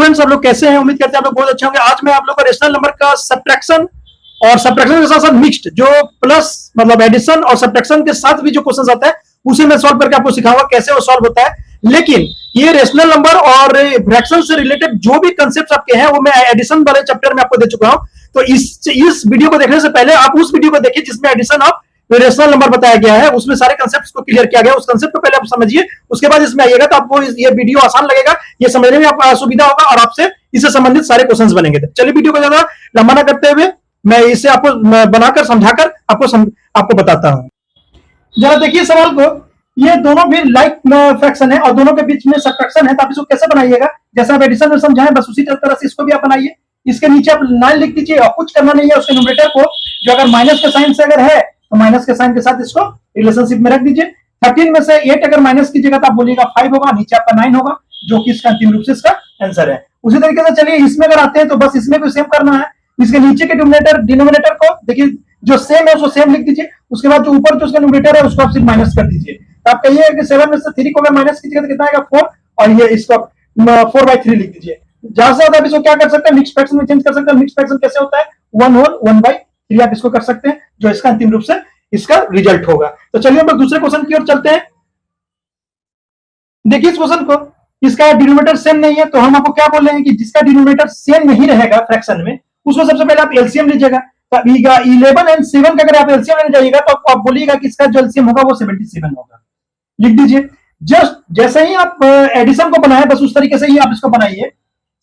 Students, आप लोग कैसे हैं? उम्मीद करते हैं आप लोग बहुत अच्छे होंगे। आज मैं आप लोग को रेशनल नंबर का सब्ट्रैक्शन और सब्ट्रैक्शन के साथ साथ मिक्स्ड जो प्लस मतलब एडिशन और सब्ट्रैक्शन के साथ भी जो क्वेश्चन आता है उसे मैं सॉल्व करके आपको सिखाऊंगा कैसे वो सॉल्व होता है। लेकिन ये रेशनल नंबर और फ्रैक्शन से रिलेटेड जो भी कंसेप्ट आपके हैं वो मैं एडिशन वाले चैप्टर में आपको दे चुका हूं। तो इस वीडियो को देखने से पहले आप उस वीडियो को देखिए जिसमें एडिशन ऑफ रेशनल नंबर बताया गया है, उसमें सारे कंसेप्ट को क्लियर किया गया। उस कंसेप्ट को पहले आप समझिए, उसके बाद इसमें आइएगा तो आपको ये वीडियो आसान लगेगा, ये समझने में आपको सुविधा होगा और आपसे इससे संबंधित सारे क्वेश्चंस बनेंगे। तो चलिए वीडियो को ज्यादा लंबा ना करते हुए मैं इसे आपको बनाकर समझाकर आपको बताता हूं। जरा देखिए सवाल को, ये दोनों भी लाइक फ्रैक्शन है और दोनों के बीच में सब्ट्रैक्शन है, तो आप इसको कैसे बनाइएगा? जैसे आप एडिशन में समझाएं बस उसी तरह से इसको भी आप बनाइए। इसके नीचे आप 9 लिख दीजिए और कुछ करना नहीं है। उसके न्यूमरेटर को जो अगर माइनस के साइन से अगर है तो माइनस के साइन के साथ इसको रिलेशनशिप में रख दीजिए। 13 में से 8 अगर माइनस कीजिएगा तो आप बोलिएगा 5 होगा, नीचे आपका 9 होगा, जो कि इसका अंतिम रूप से इसका आंसर है। उसी तरीके से चलिए इसमें अगर आते हैं तो बस इसमें भी सेम करना है। इसके नीचे के डिनोमिनेटर को देखिए जो सेम है उसको सेम लिख दीजिए। उसके बाद जो ऊपर जो उसका न्यूमरेटर है उसको आप सिर्फ माइनस कर दीजिए। तो आप कहिए कि 7 में से 3 को अगर माइनस कीजिएगा तो कितना आएगा 4, और ये इसको 4/3 लिख दीजिए। ज्यादा से ज्यादा आप इसको क्या कर सकते हैं, मिक्स फ्रैक्शन में चेंज कर सकते हैं। मिक्स फ्रैक्शन कैसे होता है, 1 होल 1/3 आप इसको कर सकते हैं, जो इसका अंतिम रूप से इसका रिजल्ट होगा। तो चलिए हम लोग दूसरे क्वेश्चन की ओर चलते हैं। देखिए इस क्वेश्चन को, इसका डिनोमिनेटर सेम नहीं है तो हम आपको क्या बोल रहे हैं कि जिसका डिनोमिनेटर सेम नहीं रहेगा फ्रैक्शन में उसको सबसे पहले आप एलसीएम लीजिएगा। तो 11 एंड 7 का अगर आप एलसीएम लेने जाइएगा तो आप बोलिएगा कि इसका जो एलसीएम होगा वो 77 होगा। लिख दीजिए। जस्ट जैसे ही आप एडिशन को बनाए बस उस तरीके से ही आप इसको बनाइए।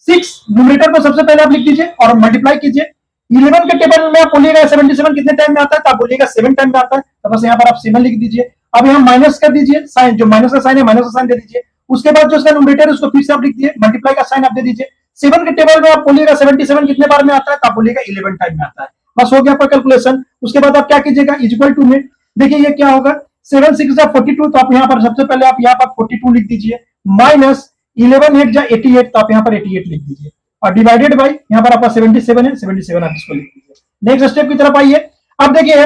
6 न्यूमरेटर को सबसे पहले आप लिख दीजिए और मल्टीप्लाई कीजिए। 11 के टेबल में आप बोलिएगा 77 कितने टाइम में आता है, तो आप बोलिएगा 7 टाइम में आता है, तो बस यहाँ पर आप 7 लिख दीजिए। अब यहाँ माइनस कर दीजिए, साइन जो माइनस का साइन है माइनस का साइन दे दीजिए। उसके बाद जो इसका न्यूमरेटर है उसको फिर से आप लिख दिए, मल्टीप्लाई का साइन आप दे दीजिए। 7 के टेबल में आप बोलिएगा 77 कितने बार में आता है, तो आप बोलिएगा 11 टाइम में आता है। बस हो गया आपका कैलकुलेशन। उसके बाद आप क्या कीजिएगा, इक्वल टू में देखिए ये क्या होगा, 7 6 42, तो आप यहाँ पर सबसे पहले आप यहाँ पर 42 लिख दीजिए, माइनस 11 8 88, तो आप यहाँ पर 88 लिख दीजिए, और डिवाइडेड बाई यहाँ पर आपका 77 है, 77 आप इसको लिख दीजिए। नेक्स्ट स्टेप की तरफ आइए। अब देखिए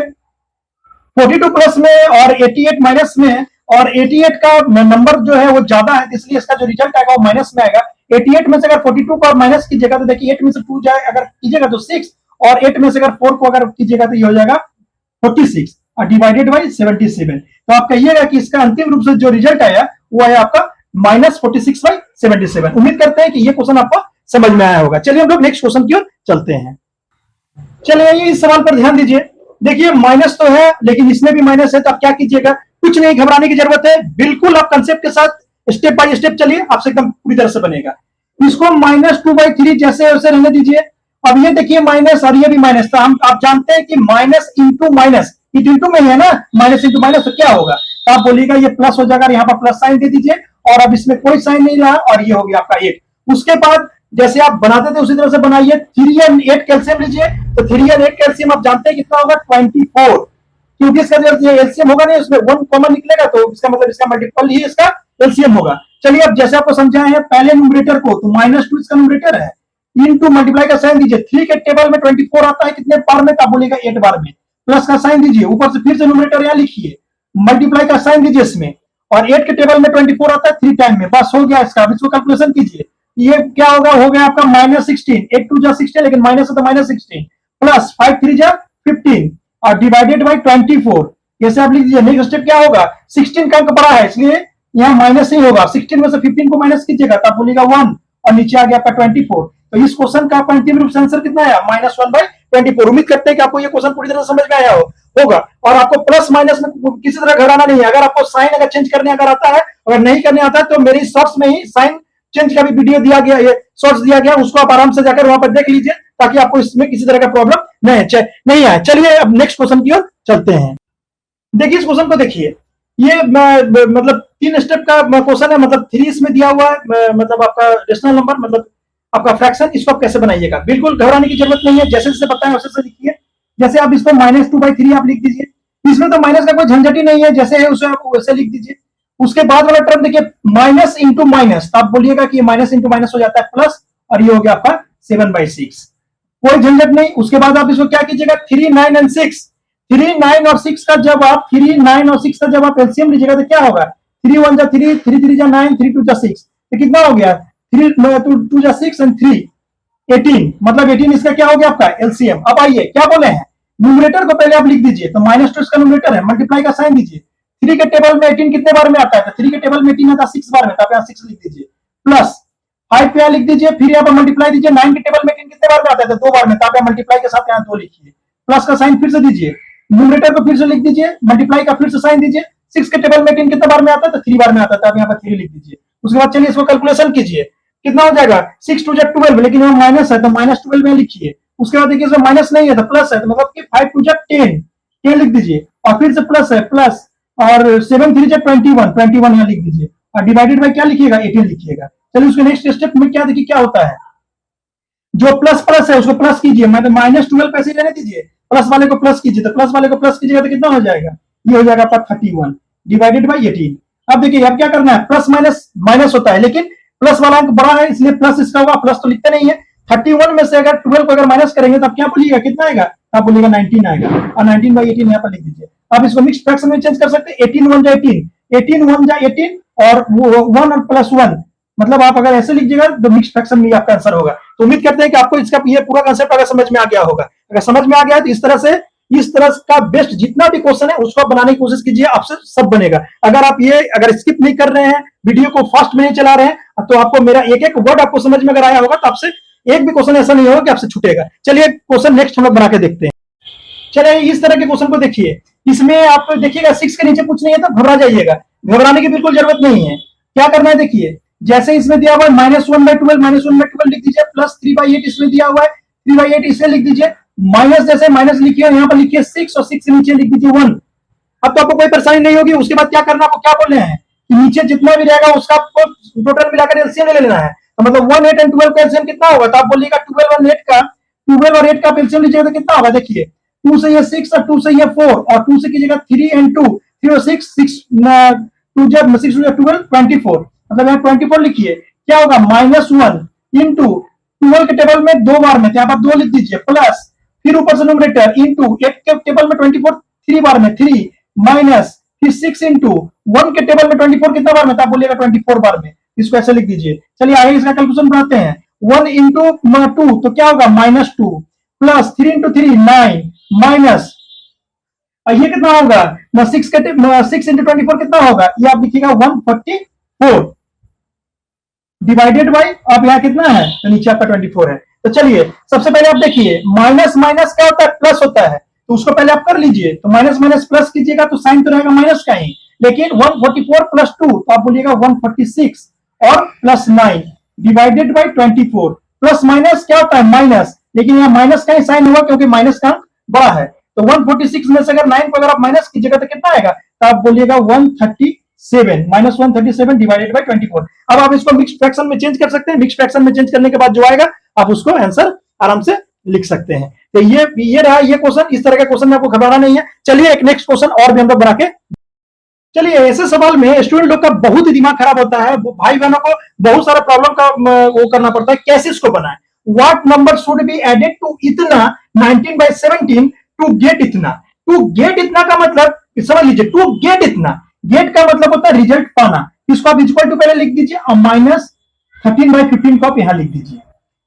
42 प्लस में और 88 माइनस में है, और 88 का नंबर जो है वो ज्यादा है, इसलिए इसका जो रिजल्ट आएगा वो माइनस में आएगा। 88 में से अगर 42 को माइनस कीजिएगा तो देखिए 8 में से 2 जाए अगर कीजिएगा तो 6, और 8 में से अगर 4 को अगर कीजिएगा तो ये हो जाएगा 46 और डिवाइडेड बाई 77। तो आप कहिएगा कि इसका अंतिम रूप से जो रिजल्ट आया वो आया आपका -46/77। उम्मीद करते हैं कि ये क्वेश्चन आपको समझ में आया होगा। चलिए हम लोग नेक्स्ट क्वेश्चन की ओर चलते हैं। चलिए इस सवाल पर ध्यान दीजिए। देखिए माइनस तो है लेकिन इसमें भी माइनस है, तो आप क्या कीजिएगा, कुछ नहीं घबराने की जरूरत है, बिल्कुल आप कंसेप्ट के साथ स्टेप बाय स्टेप चलिए, आपसे एकदम पूरी तरह से बनेगा। इसको -2/3 जैसे वैसे रहने दीजिए। अब ये देखिए माइनस और ये भी माइनस, तो हम आप जानते हैं कि माइनस इंटू माइनस इंटू में है ना, माइनस इंटू माइनस, तो क्या होगा, तो आप बोलिएगा ये प्लस हो जाएगा, यहाँ पर प्लस साइन दे दीजिए, और अब इसमें कोई साइन नहीं रहा और ये हो गया आपका 8। उसके बाद जैसे आप बनाते थे उसी तरह से बनाइए। 3 और 8 कैल्सियम लीजिए, तो 3 और 8 कैल्सियम आप जानते हैं कितना होगा 24, क्योंकि इसका जो एलसीएम होगा नहीं उसमें 1 कॉमन निकलेगा, तो इसका मतलब इसका मल्टीपल ही इसका एलसीएम होगा। चलिए अब जैसे आपको समझाए हैं पहले न्यूमरेटर को, तो -2 इसका न्यूमरेटर है, इनटू मल्टीप्लाई का साइन दीजिए। 3 के टेबल में 24 आता है कितने बार में, तो बोलेगा 8 बार में, प्लस का साइन दीजिए, ऊपर से फिर से न्यूमरेटर यहाँ लिखिए, मल्टीप्लाई का साइन दीजिए इसमें, और 8 के टेबल में 24 आता है 3 टाइम में, बस हो गया इसका। अब इसको कैलकुलेशन कीजिए, ये क्या होगा, हो गया आपका -16, 8 2 जा 16, लेकिन माइनस है तो -16, प्लस 5 3 जा 15 और डिवाइडेड बाई 24, जैसे आप लिख दीजिए। नेक्स्ट स्टेप क्या होगा, 16 का अंक बड़ा है इसलिए यहाँ माइनस ही होगा, 16 में से 15 को माइनस कीजिएगा तो आप बोलिएगा 1, और नीचे आ गया आपका 24। तो इस क्वेश्चन का अंतिम रूप से आंसर कितना आया, -1/24। उम्मीद करते हैं कि आपको ये क्वेश्चन पूरी तरह से समझ में आया होगा, और आपको प्लस माइनस में किसी तरह घबराना नहीं है। अगर आपको साइन अगर चेंज करने अगर आता है, अगर नहीं करने आता है, तो मेरी शॉर्ट्स में ही साइन चेंज का भी वीडियो दिया गया, ये शॉर्ट्स दिया गया, उसको आप आराम से जाकर वहां पर देख लीजिए, ताकि आपको इसमें किसी तरह का प्रॉब्लम नहीं आए। चलिए अब नेक्स्ट क्वेश्चन की ओर चलते हैं। देखिए इस क्वेश्चन को देखिए, ये मतलब 3 स्टेप का क्वेश्चन है, मतलब 3 इसमें दिया हुआ है, मतलब आपका रेशनल नंबर मतलब आपका फ्रैक्शन, इसको आप कैसे बनाइएगा, बिल्कुल घबराने की जरूरत नहीं है, जैसे जैसे बताएं वैसे लिखिए। जैसे आप इसको -2/3 आप लिख दीजिए, इसमें तो माइनस का कोई झंझट ही नहीं है, जैसे है उसे आप वैसे लिख दीजिए। उसके बाद वाला टर्म देखिए माइनस इंटू माइनस, तो आप बोलिएगा कि माइनस इंटू माइनस हो जाता है प्लस, और ये हो गया आपका 7/6, कोई झंझट नहीं। उसके बाद आप इसको क्या कीजिएगा, 3 9 और 6, 3 9 और 6 का जब आप 3 9 और 6 का जब आप एलसीएम लीजिएगा तो क्या होगा, 3 1 जा 3, 3 3 जा 9, 3 2 जा 6, तो कितना हो गया 3 2 जा 6 एंड 3 18, मतलब 18 इसका क्या हो गया आपका एलसीएम। अब आइए क्या बोले हैं, न्यूमरेटर को पहले आप लिख दीजिए, तो -2 इसका न्यूमरेटर है, मल्टीप्लाई का साइन दीजिए। 3 के टेबल में 18 कितने बार में आता है, तो 3 के टेबल में 18 आता है 6 बार में, तो आप यहाँ 6 लिख दीजिए, प्लस 5 पे यहाँ लिख दीजिए, फिर यहाँ पर मल्टीप्लाई दीजिए। 9 के टेबल में 18 कितने बार में आता है, तो 2 बार में, तो आप यहाँ मल्टीप्लाई के साथ यहाँ 2 लिखिए, प्लस का साइन फिर से दीजिए, न्यूमरेटर को फिर से लिख दीजिए, मल्टीप्लाई का फिर से साइन दीजिए। 6 के टेबल में 18 कितने बार में आता है, तो 3 बार में आता है, तो आप यहाँ पर 3 लिख दीजिए। उसके बाद चलिए इसको कैलकुलेशन कीजिए, कितना हो जाएगा 6 2 जा 12, लेकिन यहाँ माइनस है तो -12 में लिखिए। उसके बाद देखिए इसमें माइनस नहीं है तो प्लस है, तो मतलब कि 5 2 जा 10 10 लिख दीजिए, और फिर से प्लस है प्लस, और 7 3 जा 21 21 यहाँ लिख दीजिए, और डिवाइडेड बाय क्या लिखिएगा 18 लिखिएगा। चलिए उसके नेक्स्ट स्टेप में क्या देखिए क्या होता है, जो प्लस प्लस है उसको प्लस कीजिए, मतलब -12 पैसे लेने दीजिए, प्लस वाले को प्लस कीजिए, तो प्लस वाले को प्लस कीजिएगा तो कितना हो जाएगा, ये हो जाएगा आपका 31 डिवाइडेड बाय 18। अब देखिए अब क्या करना है, प्लस माइनस माइनस होता है, लेकिन प्लस वाला अंक बड़ा है इसलिए प्लस इसका होगा, प्लस तो लिखते नहीं है। 31 में से अगर 12 को अगर माइनस करेंगे तो आप क्या बोलिएगा, कितना आएगा, आप बोलिएगा 19 आएगा, और 19 बाई 18 यहाँ पर लिख दीजिए। अब इसको मिक्स फ्रैक्शन में चेंज कर सकते हैं, 18 1 जा 18, 18 1 जा 18, और 1 और प्लस 1, मतलब आप अगर ऐसे लीजिएगा तो मिक्स फ्रैक्शन में आपका आंसर होगा। तो उम्मीद करते हैं कि आपको इसका ये पूरा कांसेप्ट अगर समझ में आ गया होगा। अगर समझ में आ गया तो इस तरह का बेस्ट जितना भी क्वेश्चन है उसको आप बनाने की कोशिश कीजिए, आपसे सब बनेगा। अगर स्किप नहीं कर रहे हैं, वीडियो को फास्ट में नहीं चला रहे हैं, तो आपको मेरा एक एक वर्ड आपको समझ में अगर आया होगा तो आपसे एक भी क्वेश्चन ऐसा नहीं होगा कि आपसे छूटेगा। चलिए क्वेश्चन नेक्स्ट हम लोग बना के देखते हैं। चलिए इस तरह के क्वेश्चन को देखिए, इसमें आप देखिएगा 6 के नीचे कुछ नहीं है तो घबरा जाइएगा, घबराने की बिल्कुल जरूरत नहीं है। क्या करना है देखिए, जैसे इसमें दिया हुआ है -1/12 लिख दीजिए, प्लस 3/8 इसमें दिया हुआ है 3/8 इसे लिख दीजिए, माइनस जैसे माइनस लिखिए यहाँ पर लिखिए 6 और 6 से नीचे लिख दीजिए 1। अब तो आपको कोई परेशानी नहीं होगी। उसके बाद क्या करना, आपको क्या बोल रहे हैं कि नीचे जितना भी रहेगा उसका आपको टोटल मिलाकर एलसीएम ले लेना है, तो मतलब 1 8 एंड 12 का एलसीएम कितना होगा, तो आप बोलिएगा 12 और 8 का एलसीएम लीजिएगा तो कितना होगा, देखिए 2 से ये 6 और 2 से ये 4 और 2 से कीजिएगा 3 एंड 2 3 और 6 6 2 जब 6 12 24, मतलब यहाँ 24 लिखिए। क्या होगा -1 इंटू 12 के टेबल में 2 बार में, यहाँ पर 2 लिख दीजिए, प्लस फिर ऊपर से न्यूमरेटर इंटू 8 के टेबल में 24 3 बार में 3 माइनस फिर 6 इंटू 1 के टेबल में 24 कितना बार में, तो आप बोलिएगा 24 बार में, इसको ऐसे लिख दीजिए। चलिए आगे इसका कैलकुलेशन बनाते हैं। 1 इंटू 2 तो क्या होगा -2 प्लस 3 इंटू 3 9 माइनस ये कितना होगा 6 इंटू 24 कितना होगा, ये आप लिखिएगा 144 डिवाइडेड बाई, आप यहाँ कितना है तो नीचे आपका 24 है। तो चलिए सबसे पहले आप देखिए माइनस माइनस क्या होता है, प्लस होता है, तो उसको पहले आप कर लीजिए। तो माइनस माइनस प्लस कीजिएगा तो साइन तो रहेगा माइनस का ही, लेकिन 144 प्लस 2 तो आप बोलिएगा 146 और plus 9 divided by 24। Plus minus क्या होता है माइनस, लेकिन यहाँ माइनस का ही साइन हुआ क्योंकि माइनस का बड़ा है। तो 146 में से अगर 9 को अगर आप माइनस कीजिएगा तो कितना आएगा, तो आप बोलिएगा 137 -137 डिवाइडेड बाई 24। अब आप इसको मिक्स फ्रैक्शन में चेंज कर सकते हैं, मिक्स फ्रैक्शन में चेंज करने के बाद जो आएगा आप उसको आंसर आराम से लिख सकते हैं। तो ये रहा ये क्वेश्चन, इस तरह का क्वेश्चन में आपको घबराना नहीं है। चलिए एक नेक्स्ट क्वेश्चन और भी हम लोग बना के, चलिए ऐसे सवाल में स्टूडेंट लोग का बहुत ही दिमाग खराब होता है, भाई बहनों को बहुत सारा प्रॉब्लम का वो करना पड़ता है, कैसे इसको बनाएं। What number should be added to इतना 19/17 टू गेट इतना। टू गेट इतना का मतलब समझ लीजिए, टू गेट इतना, गेट का मतलब होता है रिजल्ट पाना। इसको आप इक्वल टू पहले लिख दीजिए और -13/15 को आप यहां लिख दीजिए,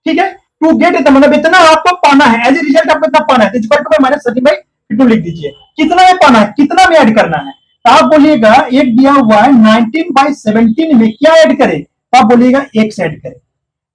ठीक है। टू गेट इतना मतलब इतना आपको पाना है, एज ए रिजल्ट आपको इतना पाना है, तो इक्वल टू -13/15 लिख दीजिए। कितना में पाना है, कितना में ऐड करना है, तो आप बोलिएगा एक दिया हुआ है 19/17 में क्या ऐड करें, तो आप बोलिएगा x ऐड करें।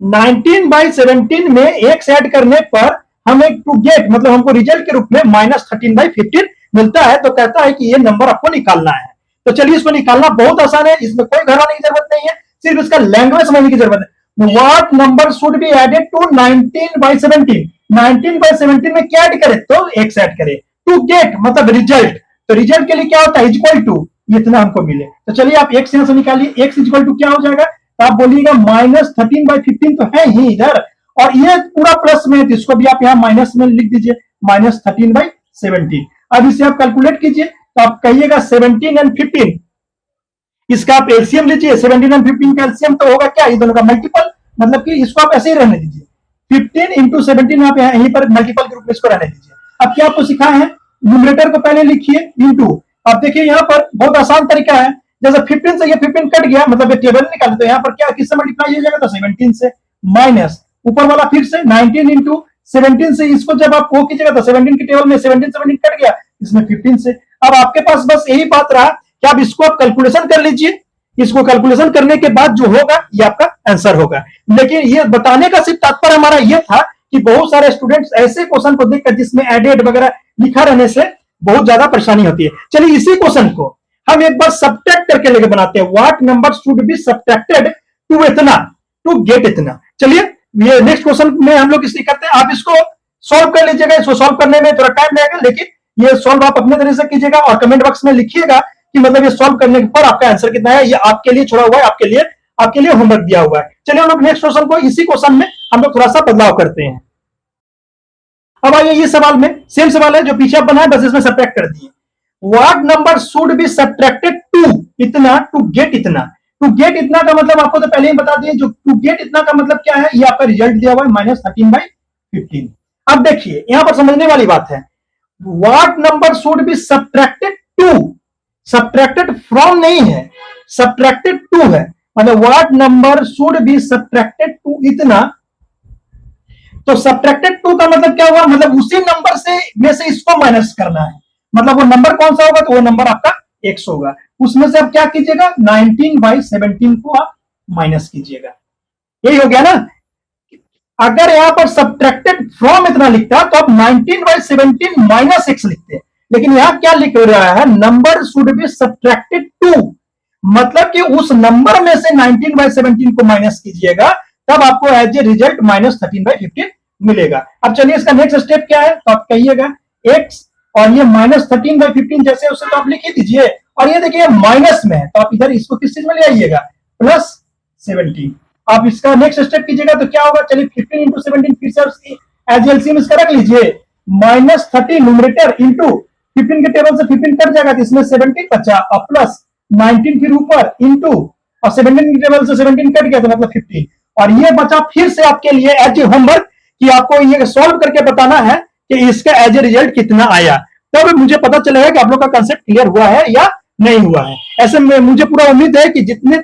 19/17 में x ऐड करने पर हमें टू गेट मतलब हमको रिजल्ट के रूप में -13/15 मिलता है। तो कहता है कि ये नंबर आपको निकालना है। तो चलिए इसको निकालना बहुत आसान है, इसमें कोई घबराने की जरूरत नहीं है, सिर्फ इसका लैंग्वेज समझने की जरूरत है। What number should be added to 19/17, 19/17 में क्या ऐड करें, तो x ऐड करें। टू गेट मतलब रिजल्ट, तो रिजल्ट के लिए क्या होता है इक्वल टू इतना हमको मिले। तो चलिए आप x यहां से निकालिए, x इक्वल टू क्या हो जाएगा, तो आप बोलिएगा -13/15 तो है ही इधर, और ये पूरा प्लस में है तो इसको भी आप यहाँ माइनस में लिख दीजिए -13/17। अब इसे आप कैलकुलेट कीजिए, तो आप कहिएगा 17 एंड 15, इसका आप एलसीएम लीजिए। 17 एंड 15 का एलसीएम तो होगा क्या, ये दोनों का मल्टीपल, मतलब कि इसको आप ऐसे ही रहने दीजिए। 15 इंटू 17 आप यहीं पर मल्टीपल के रूप में इसको रहने दीजिए। अब क्या आपको सिखाया है, न्यूमरेटर को पहले लिखिए इंटू, अब देखिए यहाँ पर बहुत आसान तरीका है, जैसे 15 से ये 15 कट गया, मतलब ये टेबल निकाले, तो यहाँ पर क्या किससे मल्टीप्लाई हो जाएगा, तो 17 से, माइनस ऊपर वाला फिर से 19 इंटू 17 से, इसको जब आप वो कीजिएगा तो 17 की टेबल में 17 कट गया, इसमें 15 से। अब आपके पास बस यही बात रहा कि आप इसको आप कैलकुलेशन कर लीजिए, इसको कैलकुलेशन करने के बाद जो होगा ये आपका आंसर होगा। लेकिन ये बताने का सिर्फ तात्पर्य हमारा ये था कि बहुत सारे स्टूडेंट्स ऐसे क्वेश्चन को देखकर जिसमें एडेड वगैरह लिखा रहने से बहुत ज्यादा परेशानी होती है। चलिए इसी क्वेश्चन को हम एक बार सब्ट्रैक्ट करके लेके बनाते हैं, what number should be subtracted to इतना, टू गेट इतना। चलिए ये नेक्स्ट क्वेश्चन में हम लोग इसलिए करते हैं, आप इसको सॉल्व कर लीजिएगा, इसको सॉल्व करने में थोड़ा टाइम लगेगा, लेकिन ये सॉल्व आप अपने तरीके से कीजिएगा और कमेंट बॉक्स में लिखिएगा कि मतलब ये सॉल्व करने पर आपका आंसर कितना है। ये आपके लिए छोड़ा हुआ है, आपके लिए होमवर्क दिया हुआ है। चलिए हम लोग नेक्स्ट क्वेश्चन को, इसी क्वेश्चन में हम लोग थोड़ा सा बदलाव करते हैं। अब आइए ये सवाल में सेम सवाल है जो पीछे बनाया, बस इसमें सब्ट्रैक्ट कर दिए। What number should be subtracted to इतना टू गेट इतना। टू गेट इतना का मतलब आपको तो पहले ही बता दिए, जो टू गेट इतना का मतलब क्या है, ये आपका रिजल्ट दिया हुआ है -13/15। अब देखिए यहां पर समझने वाली बात है, what number should be subtracted to, subtracted from नहीं है, सब्ट्रैक्टेड टू है, मतलब what number should be subtracted to इतना। तो सब्ट्रैक्टेड टू का मतलब क्या हुआ, मतलब उसी नंबर से में से इसको माइनस करना है, मतलब वो नंबर कौन सा होगा, तो वो नंबर आपका x होगा। उसमें से आप क्या कीजिएगा, 19/17 को आप माइनस कीजिएगा, यही हो गया ना। अगर यहां पर सब्ट्रैक्टेड फ्रॉम इतना लिखता तो आप 19/17 माइनस x लिखते, लेकिन यहां क्या लिख रहा है, number should be subtracted to, मतलब कि उस नंबर में से 19/17 को माइनस कीजिएगा, तब आपको एज ए रिजल्ट -13/15 मिलेगा। अब चलिए इसका नेक्स्ट स्टेप क्या है, तो आप कहिएगा x और ये -13/15 जैसे उसे तो आप लिख ही दीजिए, और ये देखिए माइनस में है तो आप इधर इसको किस चीज में ले आइएगा, +17। आप इसका नेक्स्ट स्टेप कीजिएगा तो क्या होगा, चलिए 15 इंटू 17 फिर से एज एलसीएम इसका रख लीजिए, -30 न्यूमरेटर इंटू 15 के टेबल से 15 कट जाएगा, तो इसमें 17 बचा और +19 फिर ऊपर इंटू, और 17 के टेबल से 17 कट गया तो मतलब 15, और ये बचा फिर से आपके लिए एज ए होमवर्क कि आपको ये सॉल्व करके बताना है कि इसका एज ए रिजल्ट कितना आया, तब मुझे पता चलेगा कि आप लोग का कंसेप्ट क्लियर हुआ है या नहीं हुआ है। ऐसे में मुझे पूरा उम्मीद है कि जितने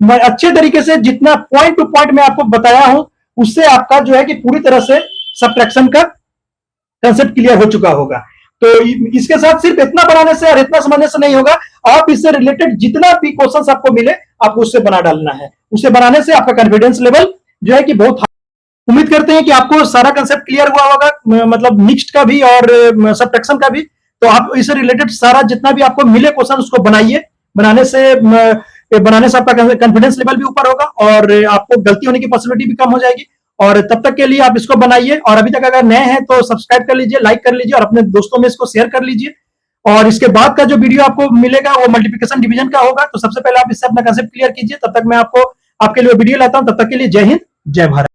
अच्छे तरीके से, जितना पॉइंट टू पॉइंट मैं आपको बताया हूं, उससे आपका जो है कि पूरी तरह से सब्ट्रैक्शन का कंसेप्ट क्लियर हो चुका होगा। तो इसके साथ सिर्फ इतना बनाने से और इतना समझने से नहीं होगा, आप इससे रिलेटेड जितना भी क्वेश्चन आपको मिले आपको उससे बना डालना है। उसे बनाने से आपका कॉन्फिडेंस लेवल जो है कि बहुत, उम्मीद करते हैं कि आपको सारा कंसेप्ट क्लियर हुआ होगा, मतलब मिक्स्ड का भी और सब्ट्रैक्शन का भी। तो आप इससे रिलेटेड सारा जितना भी आपको मिले क्वेश्चन उसको बनाइए, बनाने से आपका कॉन्फिडेंस लेवल भी ऊपर होगा और आपको गलती होने की पॉसिबिलिटी भी कम हो जाएगी। और तब तक के लिए आप इसको बनाइए, और अभी तक अगर नए हैं तो सब्सक्राइब कर लीजिए, लाइक कर लीजिए और अपने दोस्तों में इसको शेयर कर लीजिए। और इसके बाद का जो वीडियो आपको मिलेगा वो मल्टीप्लिकेशन डिवीजन का होगा, तो सबसे पहले आप इससे अपना कंसेप्ट क्लियर कीजिए। तब तक मैं आपको आपके लिए वीडियो लाता हूं, तब तक के लिए जय हिंद जय भारत।